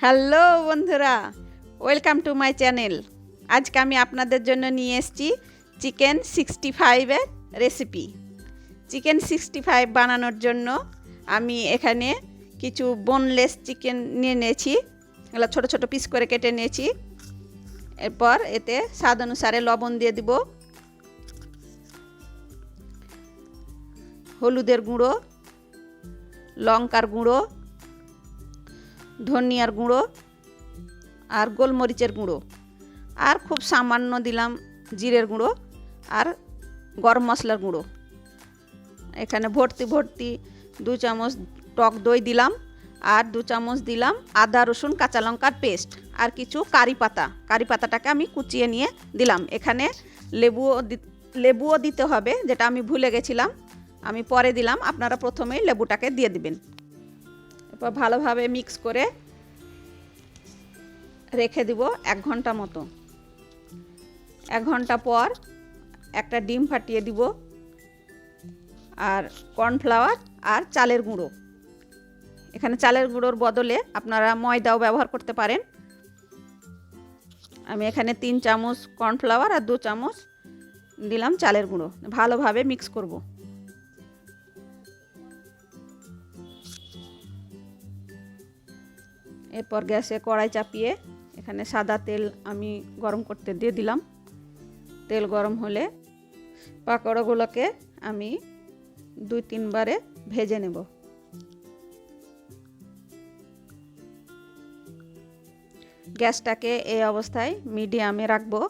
Hello বন্ধুরা, welcome to my channel. আজকে আমি আপনাদের জন্য নিয়ে এসেছি চিকেন 65-এর রেসিপি। চিকেন 65 বানানোর জন্য আমি এখানে কিছু বোনলেস চিকেন নিয়ে নিয়েছি। এগুলো ছোট ছোট পিস করে কেটে নিয়েছি। এরপর এতে স্বাদ অনুসারে লবণ দিয়ে দিব, হলুদের গুঁড়ো, লঙ্কার গুঁড়ো, ধনিয়ার গুঁড়ো আর গোলমরিচের গুঁড়ো, আর খুব সামান্য দিলাম জিরের গুঁড়ো আর গরম মশলার গুঁড়ো। এখানে ভর্তি 2 চামচ টক দই দিলাম, আর 2 চামচ দিলাম আদা রসুন কাঁচা লঙ্কার পেস্ট, আর কিছু কারি পাতাটাকে আমি কুচিয়ে নিয়ে দিলাম। এখানে লেবুও দিতে হবে, যেটা আমি ভুলে গেছিলাম, আমি পরে দিলাম। আপনারা প্রথমেই লেবুটাকে দিয়ে দিবেন। এরপর ভালোভাবে মিক্স করে রেখে দিব 1 ঘন্টা মতো। 1 ঘন্টা পর একটা ডিম ফাটিয়ে দিব, আর কর্নফ্লাওয়ার আর চালের গুঁড়ো। এখানে চালের গুঁড়োর বদলে আপনারা ময়দাও ব্যবহার করতে পারেন। আমি এখানে 3 চামচ কর্নফ্লাওয়ার আর 2 চামচ দিলাম চালের গুঁড়ো। ভালোভাবে মিক্স করব। এরপর গ্যাসে কড়াই চাপিয়ে এখানে সাদা তেল আমি গরম করতে দিয়ে দিলাম। তেল গরম হলে পাকোড়াগুলোকে আমি 2-3 বারে ভেজে নেব। গ্যাসটাকে এই অবস্থায় মিডিয়ামে রাখবো।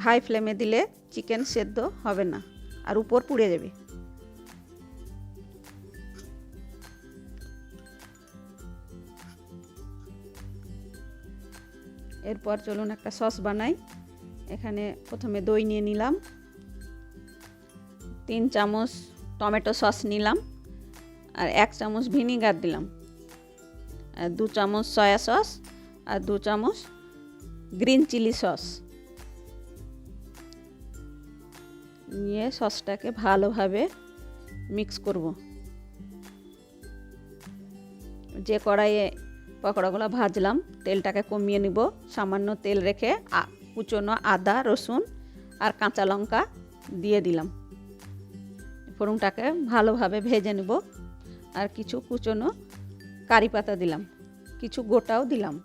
হাই ফ্লেমে দিলে চিকেন সেদ্ধ হবে না আর উপর পুড়ে যাবে। এরপর চলুন একটা সস বানাই। এখানে প্রথমে দই নিয়ে নিলাম, 3 চামচ টমেটো সস নিলাম, আর 1 চামচ ভিনিগার দিলাম, আর 2 চামচ সয়া সস, আর 2 চামচ গ্রিন চিলি সস নিয়ে সসটাকে ভালোভাবে মিক্স করব। যে কড়াইয়ে পকোড়াগুলো ভাজলাম তেলটাকে কমিয়ে নিব। সামান্য তেল রেখে কুচনো আদা রসুন আর কাঁচা লঙ্কা দিয়ে দিলাম। ফোড়নটাকে ভালোভাবে ভেজে নেব, আর কিছু কুচনো কারি পাতা দিলাম, কিছু গোটাও দিলাম।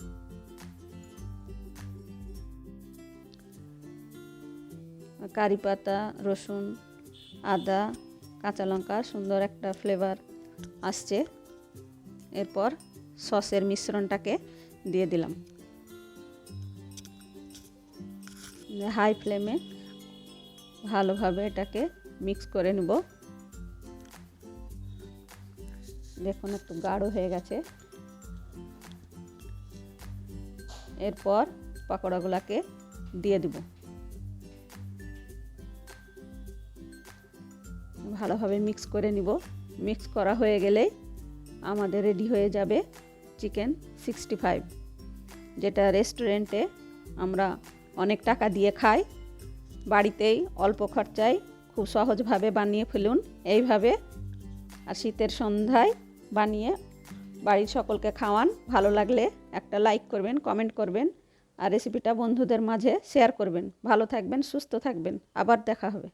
কারি পাতা, রসুন, আদা, কাঁচা লঙ্কা সুন্দর একটা ফ্লেভার আসছে। এরপর সসের মিশ্রণটাকে দিয়ে দিলাম। হাই ফ্লেমে ভালোভাবে এটাকে মিক্স করে নেব। দেখুন একটু গাঢ় হয়ে গেছে। এরপর পকোড়াগুলোকে দিয়ে দিব। ভালোভাবে মিক্স করে নিব। মিক্স করা হয়ে গেলেই আমাদের রেডি হয়ে যাবে চিকেন 65, যেটা রেস্টুরেন্টে আমরা অনেক টাকা দিয়ে খাই। বাড়িতেই অল্প খরচায় খুব সহজভাবে বানিয়ে ফেলুন এইভাবে, আর শীতের সন্ধ্যায় বানিয়ে বাড়ির সকলকে খাওয়ান। ভালো লাগলে একটা লাইক করবেন, কমেন্ট করবেন, আর রেসিপিটা বন্ধুদের মাঝে শেয়ার করবেন। ভালো থাকবেন, সুস্থ থাকবেন, আবার দেখা হবে।